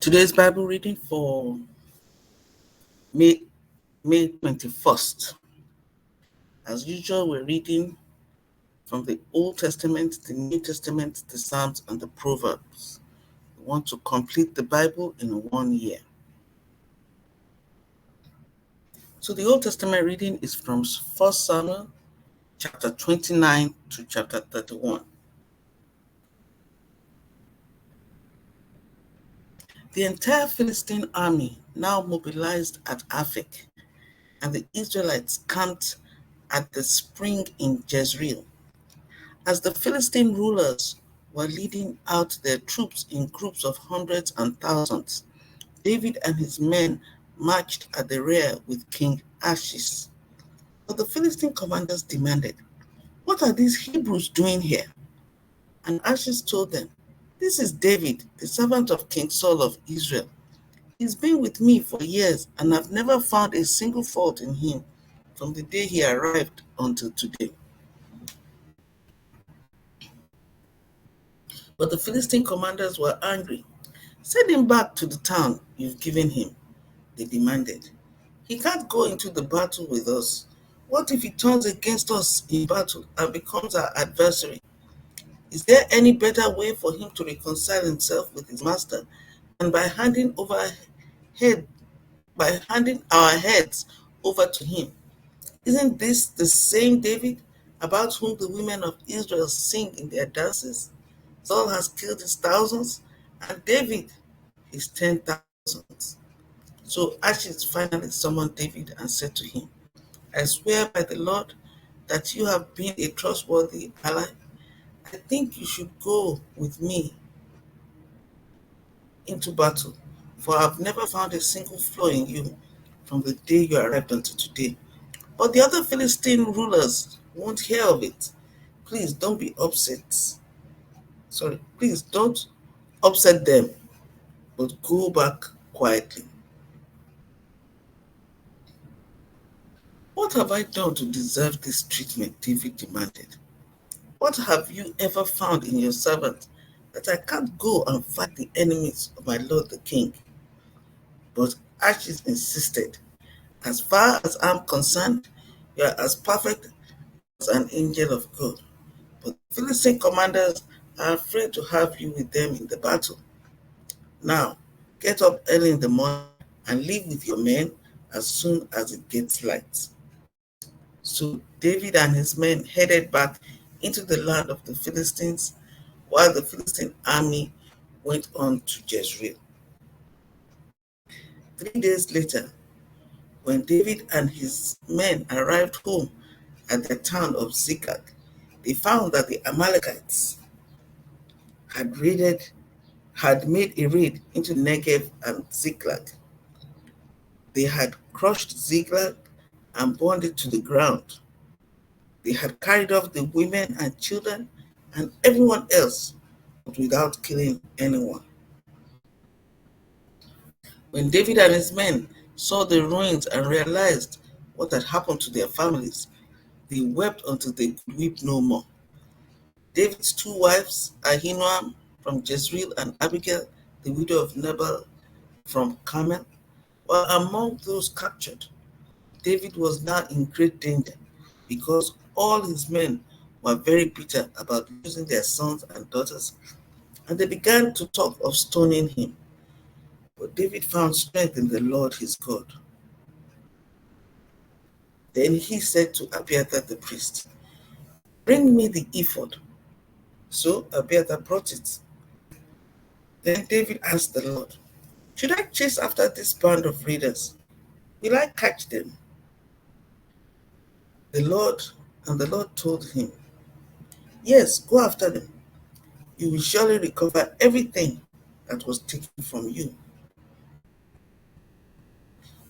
Today's Bible reading for May, May 21st. As usual, we're reading from the Old Testament, the New Testament, the Psalms, and the Proverbs. We want to complete the Bible in 1 year. So the Old Testament reading is from 1 Samuel chapter 29 to chapter 31. The entire Philistine army now mobilized at Aphek, and the Israelites camped at the spring in Jezreel. As the Philistine rulers were leading out their troops in groups of hundreds and thousands, David and his men marched at the rear with King Achish. But the Philistine commanders demanded, "What are these Hebrews doing here?" And Achish told them, "This is David, the servant of King Saul of Israel. He's been with me for years, and I've never found a single fault in him from the day he arrived until today." But the Philistine commanders were angry. "Send him back to the town you've given him," they demanded. "He can't go into the battle with us. What if he turns against us in battle and becomes our adversary? Is there any better way for him to reconcile himself with his master than by handing our heads over to him? Isn't this the same David about whom the women of Israel sing in their dances? Saul has killed his thousands, and David his 10,000s. So Achish finally summoned David and said to him, "I swear by the Lord that you have been a trustworthy ally. I think you should go with me into battle, for I've never found a single flaw in you from the day you arrived until today. But the other Philistine rulers won't hear of it. Please don't be upset. Please don't upset them, but go back quietly." "What have I done to deserve this treatment?" David demanded. "What have you ever found in your servant that I can't go and fight the enemies of my lord the king?" But Achish insisted, "As far as I'm concerned, you are as perfect as an angel of God. But the Philistine commanders are afraid to have you with them in the battle. Now, get up early in the morning and leave with your men as soon as it gets light." So David and his men headed back into the land of the Philistines, while the Philistine army went on to Jezreel. 3 days later, when David and his men arrived home at the town of Ziklag, they found that the Amalekites had made a raid into Negev and Ziklag. They had crushed Ziklag and burned it to the ground. They had carried off the women and children and everyone else, but without killing anyone. When David and his men saw the ruins and realized what had happened to their families, they wept until they could weep no more. David's two wives, Ahinoam from Jezreel and Abigail, the widow of Nabal from Carmel, were among those captured. David was now in great danger because all his men were very bitter about losing their sons and daughters, and they began to talk of stoning him. But David found strength in the Lord his God. Then he said to Abiathar the priest, "Bring me the ephod." So Abiathar brought it. Then David asked the Lord, "Should I chase after this band of raiders? Will I catch them?" The Lord told him, "Yes, go after them. You will surely recover everything that was taken from you."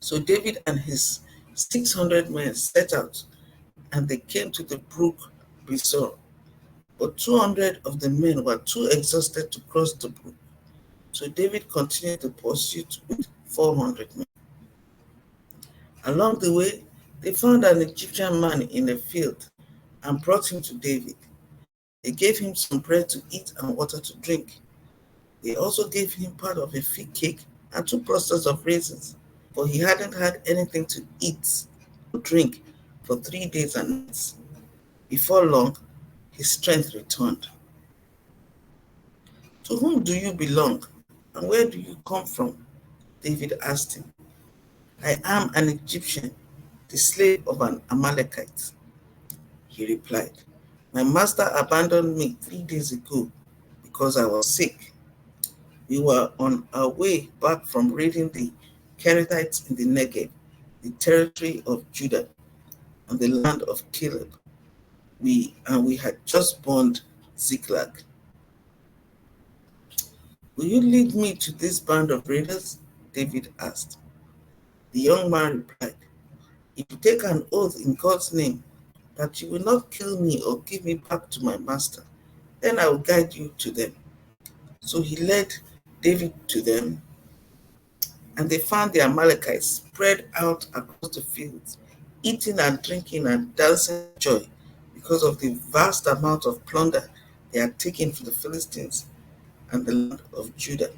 So David and his 600 men set out, and they came to the brook Besor. But 200 of the men were too exhausted to cross the brook. So David continued the pursuit with 400 men. Along the way, they found an Egyptian man in a field and brought him to David. They gave him some bread to eat and water to drink. They also gave him part of a fig cake and 2 clusters of raisins, for he hadn't had anything to eat or drink for 3 days and nights. Before long, his strength returned. To whom do you belong, and where do you come from? David asked him. I am an Egyptian, the slave of an Amalekite, he replied. My master abandoned me 3 days ago because I was sick. We were on our way back from raiding the Kerethites in the Negev, the territory of Judah, and the land of Caleb. We had just burned Ziklag. Will you lead me to this band of raiders? David asked. The young man replied, if you take an oath in God's name that you will not kill me or give me back to my master, then I will guide you to them. So he led David to them, and they found the Amalekites spread out across the fields, eating and drinking and dancing with joy because of the vast amount of plunder they had taken from the Philistines and the land of Judah.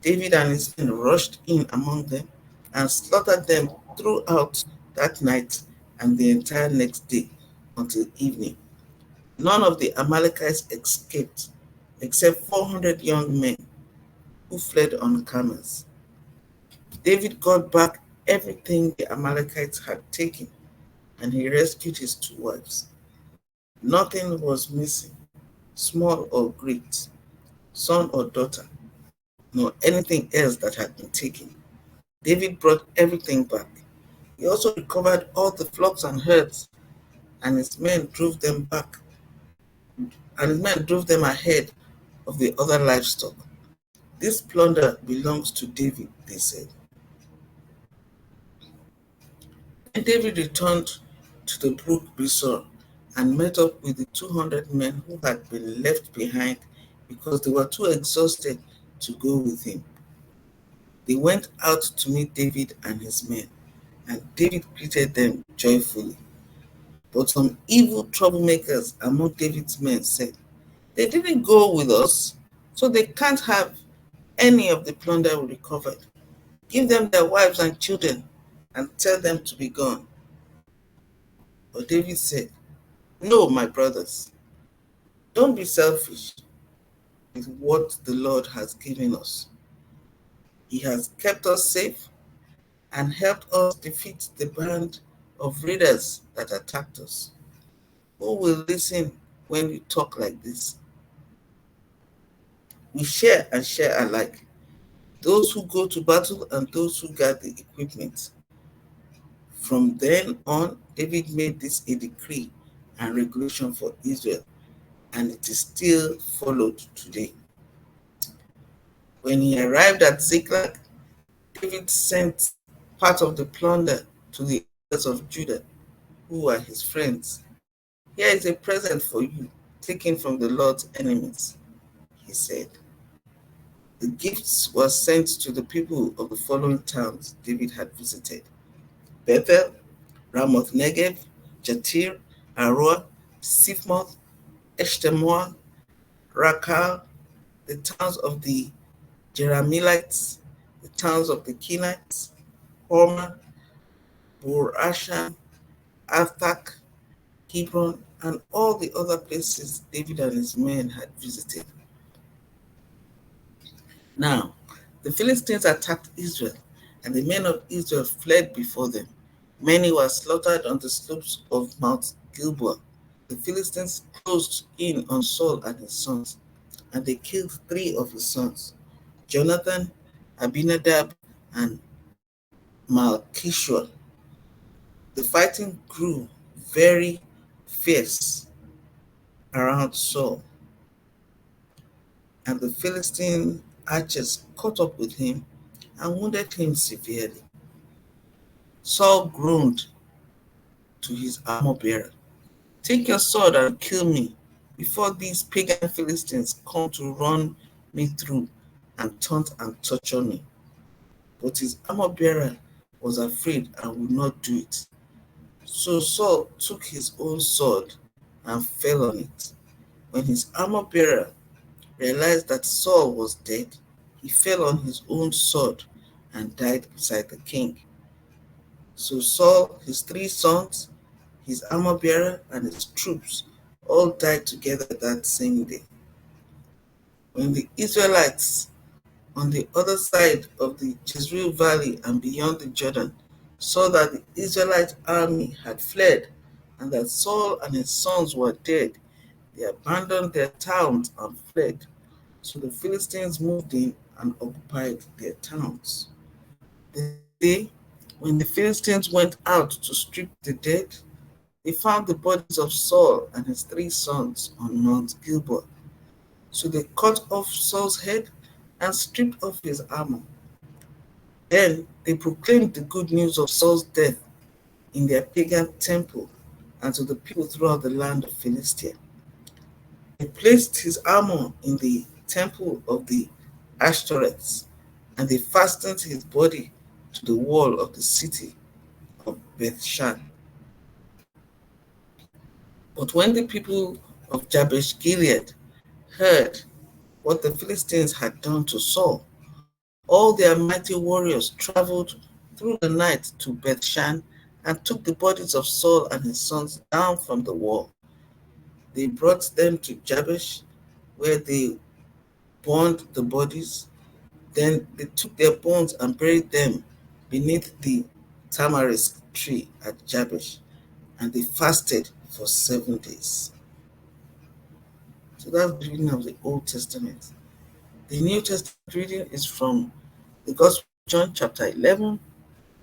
David and his men rushed in among them and slaughtered them throughout that night and the entire next day until evening. None of the Amalekites escaped except 400 young men who fled on camels. David got back everything the Amalekites had taken, and he rescued his 2 wives. Nothing was missing, small or great, son or daughter, nor anything else that had been taken. David brought everything back. He also recovered all the flocks and herds, and his men drove them ahead of the other livestock. This plunder belongs to David, they said. Then David returned to the brook Besor and met up with the 200 men who had been left behind because they were too exhausted to go with him. They went out to meet David and his men, and David greeted them joyfully. But some evil troublemakers among David's men said, they didn't go with us, so they can't have any of the plunder we recovered. Give them their wives and children and tell them to be gone. But David said, no, my brothers, don't be selfish with what the Lord has given us. He has kept us safe and helped us defeat the band of raiders that attacked us. Who will listen when we talk like this? We share and share alike, those who go to battle and those who guard the equipment. From then on, David made this a decree and regulation for Israel, and it is still followed today. When he arrived at Ziklag, David sent part of the plunder to the elders of Judah, who were his friends. Here is a present for you, taken from the Lord's enemies, he said. The gifts were sent to the people of the following towns David had visited: Bethel, Ramoth Negev, Jatir, Aroah, Sifmoth, Eshtemoa, Rakal, the towns of the Jerahmeelites, the towns of the Kenites, Hormah, Bur-Ashan, Athak, Hebron, and all the other places David and his men had visited. Now, the Philistines attacked Israel, and the men of Israel fled before them. Many were slaughtered on the slopes of Mount Gilboa. The Philistines closed in on Saul and his sons, and they killed 3 of his sons, Jonathan, Abinadab, and Malchishua. The fighting grew very fierce around Saul, and the Philistine archers caught up with him and wounded him severely. Saul groaned to his armor-bearer, take your sword and kill me before these pagan Philistines come to run me through and taunt and torture me. But his armor-bearer was afraid and would not do it. So Saul took his own sword and fell on it. When his armor-bearer realized that Saul was dead, he fell on his own sword and died beside the king. So Saul, his 3 sons, his armor bearer, and his troops all died together that same day. When the Israelites on the other side of the Jezreel Valley and beyond the Jordan saw that the Israelite army had fled and that Saul and his sons were dead, they abandoned their towns and fled. So the Philistines moved in and occupied their towns. The next day, when the Philistines went out to strip the dead, they found the bodies of Saul and his 3 sons on Mount Gilboa. So they cut off Saul's head and stripped off his armor. Then they proclaimed the good news of Saul's death in their pagan temple and to the people throughout the land of Philistia. They placed his armor in the temple of the Ashtoreths, and they fastened his body to the wall of the city of Bethshan. But when the people of Jabesh Gilead heard what the Philistines had done to Saul, all their mighty warriors traveled through the night to Bethshan and took the bodies of Saul and his sons down from the wall. They brought them to Jabesh, where they burned the bodies. Then they took their bones and buried them beneath the tamarisk tree at Jabesh, and they fasted for 7 days. So that's the reading of the Old Testament. The New Testament reading is from the Gospel of John, chapter 11,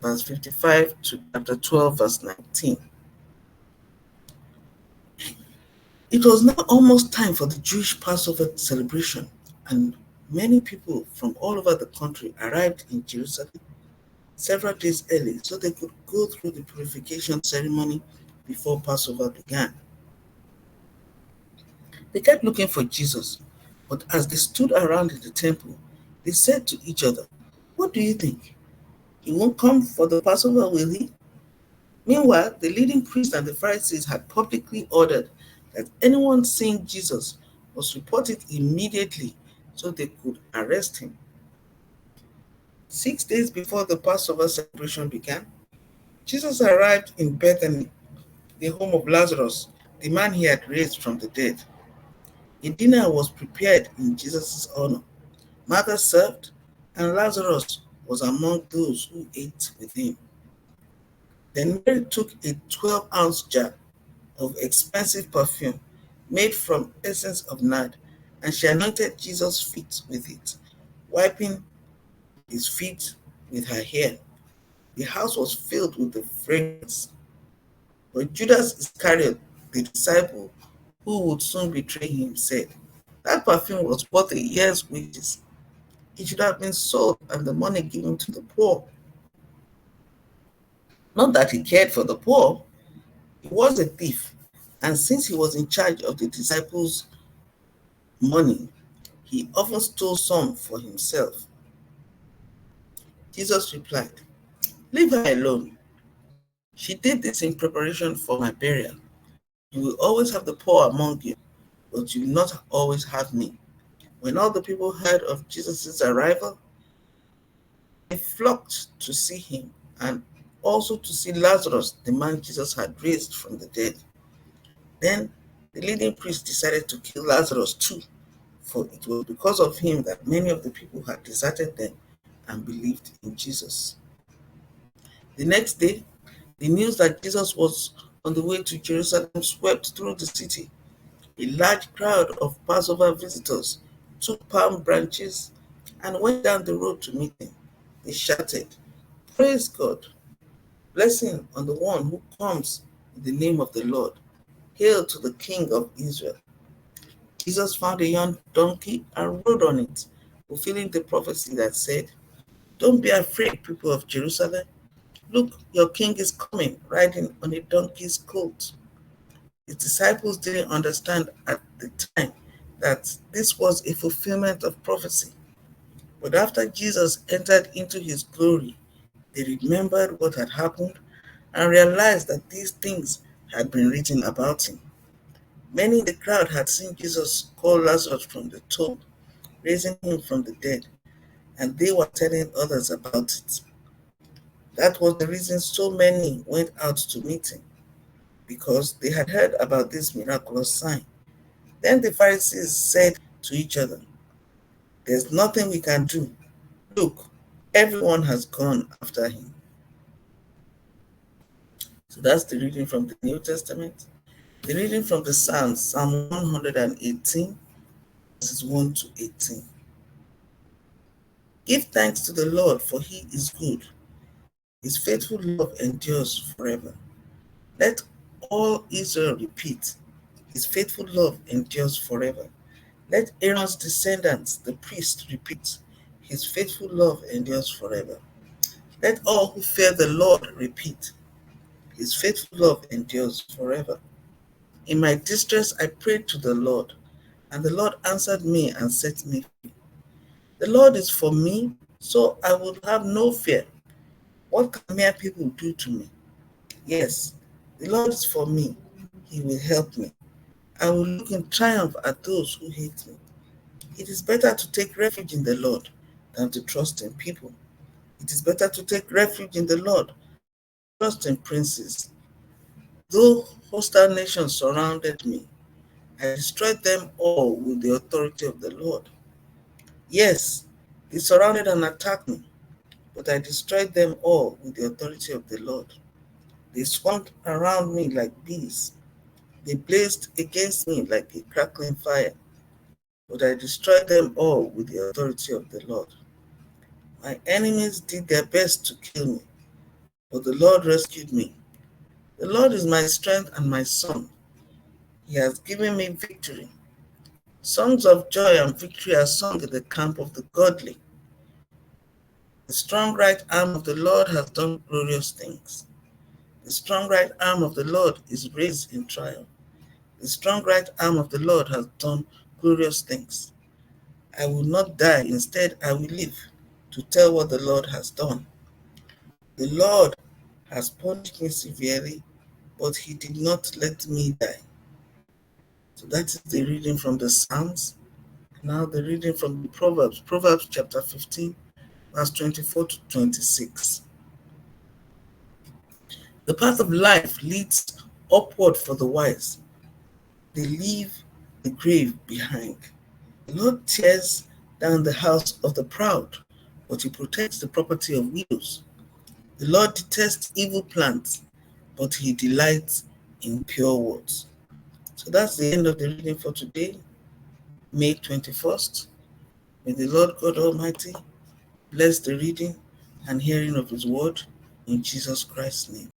verse 55 to chapter 12, verse 19. It was now almost time for the Jewish Passover celebration, and many people from all over the country arrived in Jerusalem several days early so they could go through the purification ceremony before Passover began. They kept looking for Jesus, but as they stood around in the temple, they said to each other, "What do you think? He won't come for the Passover, will he?" Meanwhile, the leading priests and the Pharisees had publicly ordered that anyone seeing Jesus must report it immediately so they could arrest him. 6 days before the Passover celebration began, Jesus arrived in Bethany, the home of Lazarus, the man he had raised from the dead. A dinner was prepared in Jesus' honor. Martha served, and Lazarus was among those who ate with him. Then Mary took a 12-ounce jar of expensive perfume made from essence of nard, and she anointed Jesus' feet with it, wiping his feet with her hair. The house was filled with the fragrance. But Judas Iscariot, the disciple who would soon betray him, said, "That perfume was worth a year's wages. It should have been sold and the money given to the poor." Not that he cared for the poor, he was a thief, and since he was in charge of the disciples' money, he often stole some for himself. Jesus replied, "Leave her alone. She did this in preparation for my burial. You will always have the poor among you, but you will not always have me." When all the people heard of Jesus' arrival, they flocked to see him and also to see Lazarus, the man Jesus had raised from the dead. Then the leading priest decided to kill Lazarus too, for it was because of him that many of the people had deserted them and believed in Jesus. The next day, the news that Jesus was on the way to Jerusalem swept through the city. A large crowd of Passover visitors took palm branches and went down the road to meet him. They shouted, "Praise God! Blessing on the one who comes in the name of the Lord. Hail to the King of Israel." Jesus found a young donkey and rode on it, fulfilling the prophecy that said, "Don't be afraid, people of Jerusalem. Look, your king is coming, riding on a donkey's colt." His disciples didn't understand at the time that this was a fulfillment of prophecy. But after Jesus entered into his glory, they remembered what had happened and realized that these things had been written about him. Many in the crowd had seen Jesus call Lazarus from the tomb, raising him from the dead, and they were telling others about it. That was the reason so many went out to meet him, because they had heard about this miraculous sign. Then the Pharisees said to each other, "There's nothing we can do. Look, everyone has gone after him." So that's the reading from the New Testament. The reading from the Psalms, Psalm 118, verses 1 to 18. Give thanks to the Lord, for he is good. His faithful love endures forever. Let all Israel repeat, his faithful love endures forever. Let Aaron's descendants, the priests, repeat, his faithful love endures forever. Let all who fear the Lord repeat, his faithful love endures forever. In my distress I prayed to the Lord, and the Lord answered me and set me free. The Lord is for me, so I will have no fear. What can mere people do to me? Yes, the Lord is for me. He will help me. I will look in triumph at those who hate me. It is better to take refuge in the Lord than to trust in people. It is better to take refuge in the Lord than to trust in princes. Though hostile nations surrounded me, I destroyed them all with the authority of the Lord. Yes, they surrounded and attacked me, but I destroyed them all with the authority of the Lord. They swarmed around me like bees. They blazed against me like a crackling fire, but I destroyed them all with the authority of the Lord. My enemies did their best to kill me, but the Lord rescued me. The Lord is my strength and my song. He has given me victory. Songs of joy and victory are sung in the camp of the godly. The strong right arm of the Lord has done glorious things. The strong right arm of the Lord is raised in triumph. The strong right arm of the Lord has done glorious things. I will not die, instead I will live to tell what the Lord has done. The Lord has punished me severely, but he did not let me die. So that is the reading from the Psalms. Now the reading from the Proverbs. Proverbs chapter 15, verse 24 to 26. The path of life leads upward for the wise. They leave the grave behind. The Lord tears down the house of the proud, but he protects the property of widows. The Lord detests evil plans, but he delights in pure words. So that's the end of the reading for today, May 21st. May the Lord God Almighty bless the reading and hearing of his word in Jesus Christ's name.